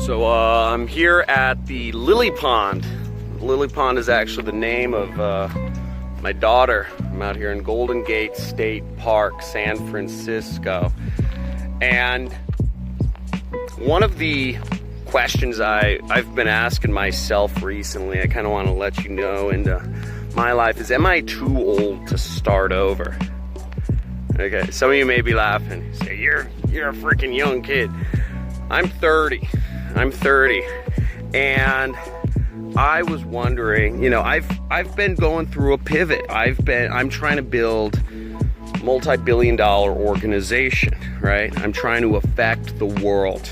So I'm here at the Lily Pond. Lily Pond is actually the name of my daughter. I'm out here in Golden Gate State Park, San Francisco. And one of the questions I've been asking myself recently, I kind of want to let you know into my life, is am I too old to start over? Okay, some of you may be laughing. You say, you're a freaking young kid. I'm 30. And I was wondering, you know, I've been going through a pivot. I'm trying to build a multi-billion-dollar organization, right? I'm trying to affect the world.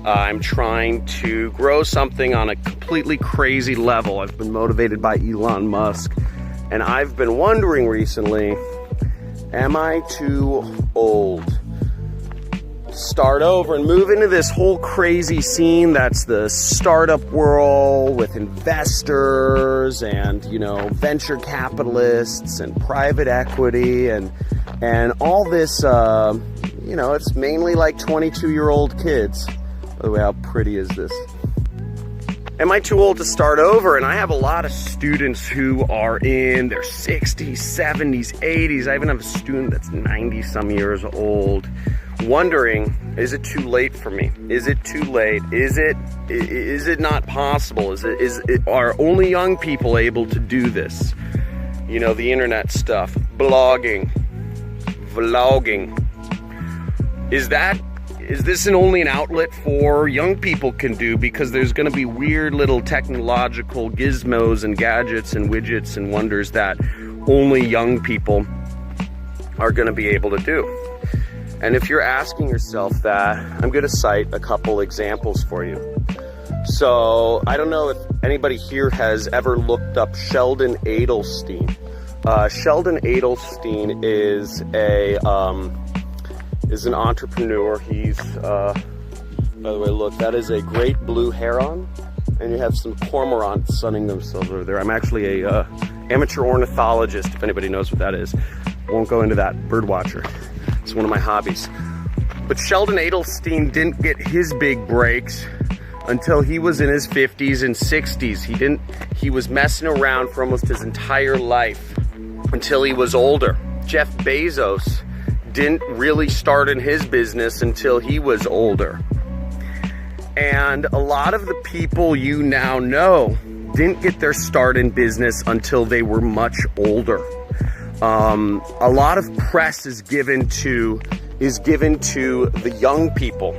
I'm trying to grow something on a completely crazy level. I've been motivated by Elon Musk, and I've been wondering recently, am I too old to start over and move into this whole crazy scene that's the startup world with investors and, you know, venture capitalists and private equity and all this, you know, it's mainly like 22-year-old kids. By the way, how pretty is this? Am I too old to start over? And I have a lot of students who are in their 60s, 70s, 80s. I even have a student that's 90 some years old, wondering, is it too late for me? Is it too late? Is it not possible? Are only young people able to do this? You know, the internet stuff, blogging, vlogging. Is this only an outlet for young people can do, because there's going to be weird little technological gizmos and gadgets and widgets and wonders that only young people are going to be able to do? And if you're asking yourself that, I'm going to cite a couple examples for you. So I don't know if anybody here has ever looked up Sheldon Adelstein. Sheldon Adelstein is an entrepreneur. He's, by the way, look, that is a great blue heron, and you have some cormorants sunning themselves over there. I'm actually a amateur ornithologist, if anybody knows what that is. Won't go into that. Bird watcher. It's one of my hobbies. But Sheldon Adelstein didn't get his big breaks until he was in his 50s and 60s. He was messing around for almost his entire life until he was older. Jeff Bezos didn't really start in his business until he was older. And a lot of the people you now know didn't get their start in business until they were much older. A lot of press is given to the young people,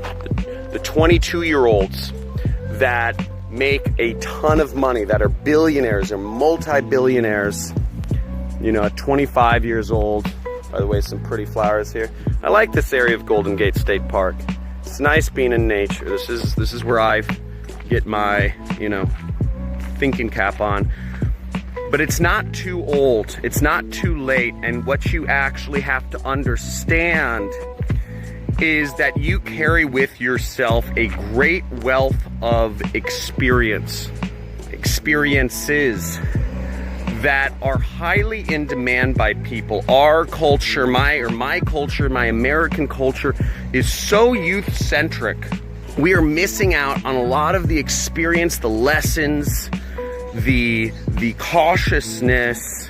the 22-year-olds that make a ton of money, that are billionaires or multi-billionaires, you know, at 25 years old. By the way, some pretty flowers here. I like this area of Golden Gate State Park. It's nice being in nature. This is where I get my, you know, thinking cap on. But it's not too old. It's not too late. And what you actually have to understand is that you carry with yourself a great wealth of experiences that are highly in demand by people. Our culture, my culture, my American culture is so youth-centric. We are missing out on a lot of the experience, the lessons, the cautiousness,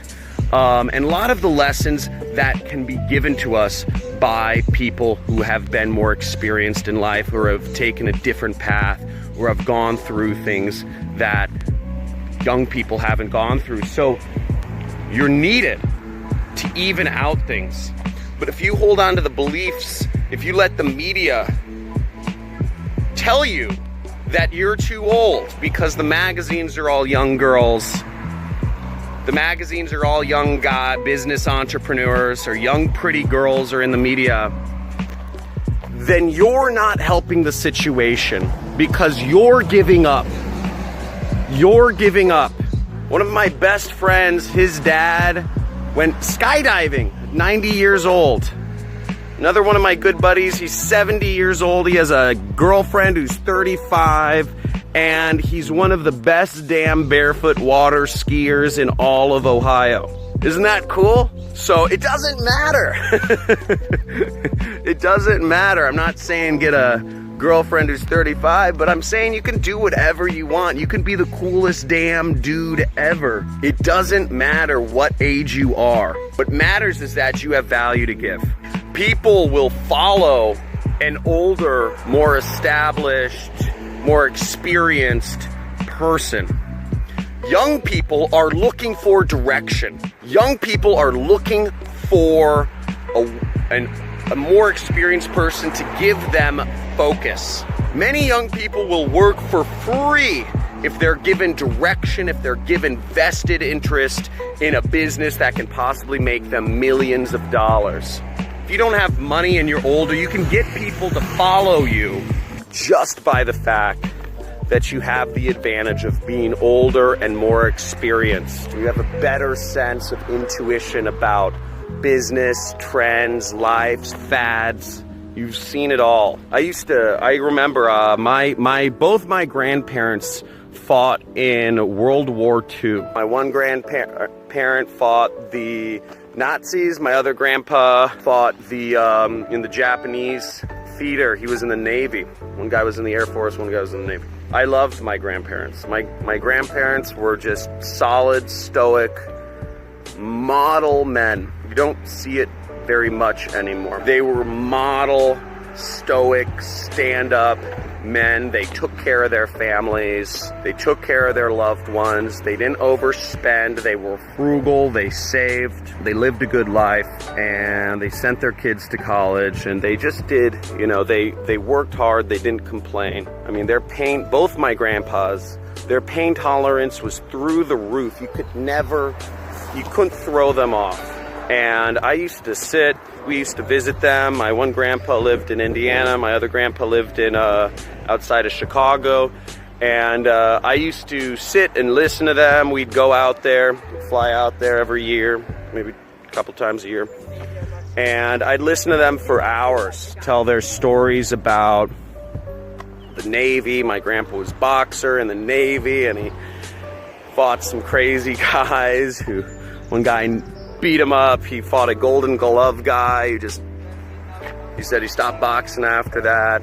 and a lot of the lessons that can be given to us by people who have been more experienced in life, or have taken a different path, or have gone through things that young people haven't gone through. So you're needed to even out things. But if you hold on to the beliefs, if you let the media tell you that you're too old because the magazines are all young girls, the magazines are all young business entrepreneurs, or young pretty girls are in the media, then you're not helping the situation, because you're giving up. You're giving up. One of my best friends, his dad went skydiving, 90 years old. Another one of my good buddies, he's 70 years old. He has a girlfriend who's 35, and he's one of the best damn barefoot water skiers in all of Ohio. Isn't that cool? So it doesn't matter. It doesn't matter. I'm not saying get a girlfriend who's 35, but I'm saying you can do whatever you want. You can be the coolest damn dude ever. It doesn't matter what age you are. What matters is that you have value to give. People will follow an older, more established, more experienced person. Young people are looking for direction. Young people are looking for a more experienced person to give them focus. Many young people will work for free if they're given direction, if they're given vested interest in a business that can possibly make them millions of dollars. If you don't have money and you're older, you can get people to follow you just by the fact that you have the advantage of being older and more experienced. You have a better sense of intuition about business, trends, lives, fads. You've seen it all. I remember both my grandparents fought in World War II. My one grandparent fought the Nazis. My other grandpa fought in the Japanese theater. He was in the Navy. One guy was in the Air Force, one guy was in the Navy. I loved my grandparents. My grandparents were just solid, stoic, model men. You don't see it very much anymore. They were model, stoic, stand-up men. They took care of their families. They took care of their loved ones. They didn't overspend. They were frugal. They saved. They lived a good life, and they sent their kids to college, and they just did, you know, they worked hard. They didn't complain. I mean, both my grandpas, their pain tolerance was through the roof. You couldn't throw them off. And I used to we used to visit them. My one grandpa lived in Indiana. My other grandpa lived in outside of Chicago. And I used to sit and listen to them. We'd go out there, fly out there every year, maybe a couple times a year. And I'd listen to them for hours, tell their stories about the Navy. My grandpa was a boxer in the Navy, and he fought some crazy guys one guy beat him up. He fought a Golden Glove guy he said he stopped boxing after that.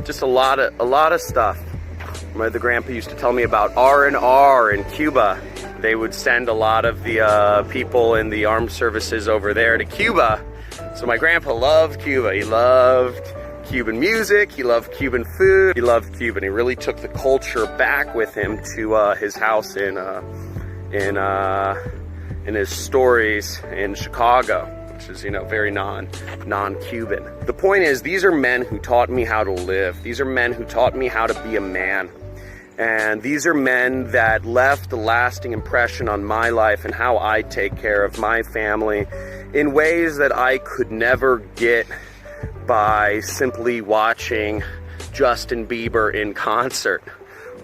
Just a lot of stuff. My other grandpa used to tell me about R&R in Cuba. They would send a lot of the people in the armed services over there to Cuba. So my grandpa loved Cuba. He loved Cuban music. He loved Cuban food. He loved Cuba. He really took the culture back with him to his house in his stories in Chicago, which is, you know, very non-Cuban. The point is, these are men who taught me how to live. These are men who taught me how to be a man. And these are men that left a lasting impression on my life and how I take care of my family in ways that I could never get by simply watching Justin Bieber in concert,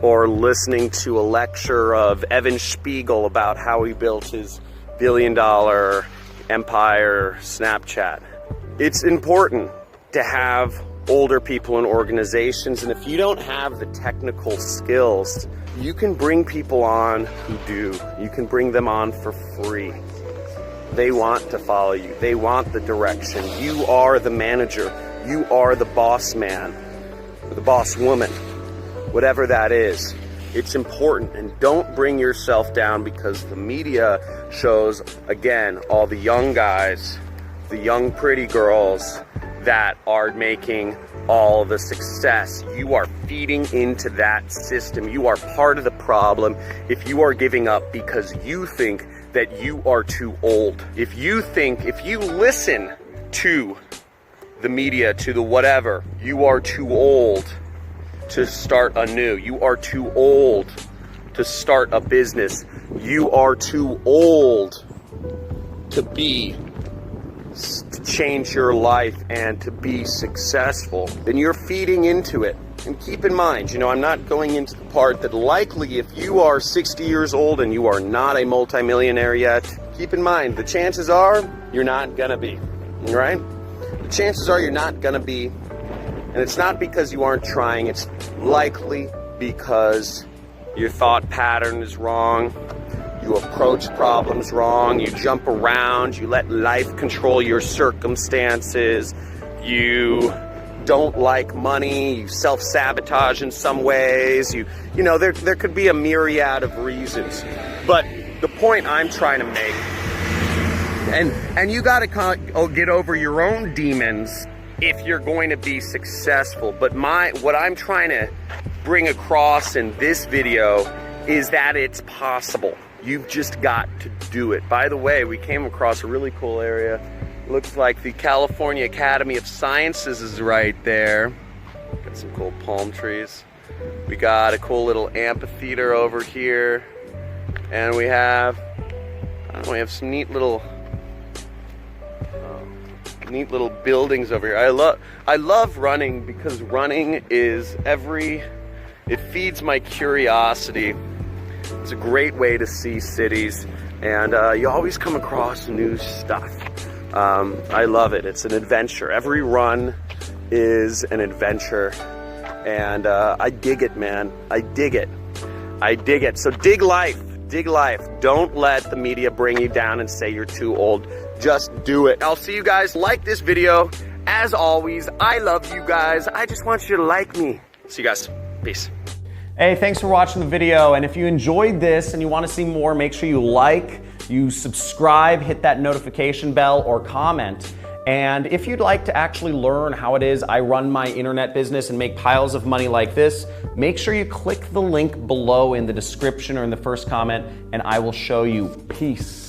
or listening to a lecture of Evan Spiegel about how he built his billion-dollar empire, Snapchat. It's important to have older people in organizations, and if you don't have the technical skills, you can bring people on who do. You can bring them on for free. They want to follow you. They want the direction. You are the manager. You are the boss man, or the boss woman, whatever that is. It's important, and don't bring yourself down because the media shows, again, all the young guys, the young pretty girls that are making all the success. You are feeding into that system. You are part of the problem if you are giving up because you think that you are too old. If you listen to the media, to the whatever, you are too old to start anew. You are too old to start a business. You are too old to change your life and to be successful. Then you're feeding into it. And keep in mind, you know, I'm not going into the part that likely if you are 60 years old and you are not a multimillionaire yet, keep in mind, the chances are you're not gonna be, right? The chances are you're not gonna be. And it's not because you aren't trying, it's likely because your thought pattern is wrong, you approach problems wrong, you jump around, you let life control your circumstances, you don't like money, you self-sabotage in some ways, you know, there could be a myriad of reasons. But the point I'm trying to make, and you got to get over your own demons if you're going to be successful. But what I'm trying to bring across in this video is that it's possible. You've just got to do it. By the way, we came across a really cool area. Looks like the California Academy of Sciences is right there. Got some cool palm trees. We got a cool little amphitheater over here. And we have some neat little buildings over here. I love running because running is it feeds my curiosity. It's a great way to see cities, and you always come across new stuff. I love it. It's an adventure. Every run is an adventure, and I dig it, man. I dig it. I dig it. So dig life. Dig life. Don't let the media bring you down and say you're too old. Just do it. I'll see you guys. Like this video. As always, I love you guys. I just want you to like me. See you guys. Peace. Hey, thanks for watching the video. And if you enjoyed this and you want to see more, make sure you like, you subscribe, hit that notification bell, or comment. And if you'd like to actually learn how it is I run my internet business and make piles of money like this, make sure you click the link below in the description or in the first comment, and I will show you. Peace.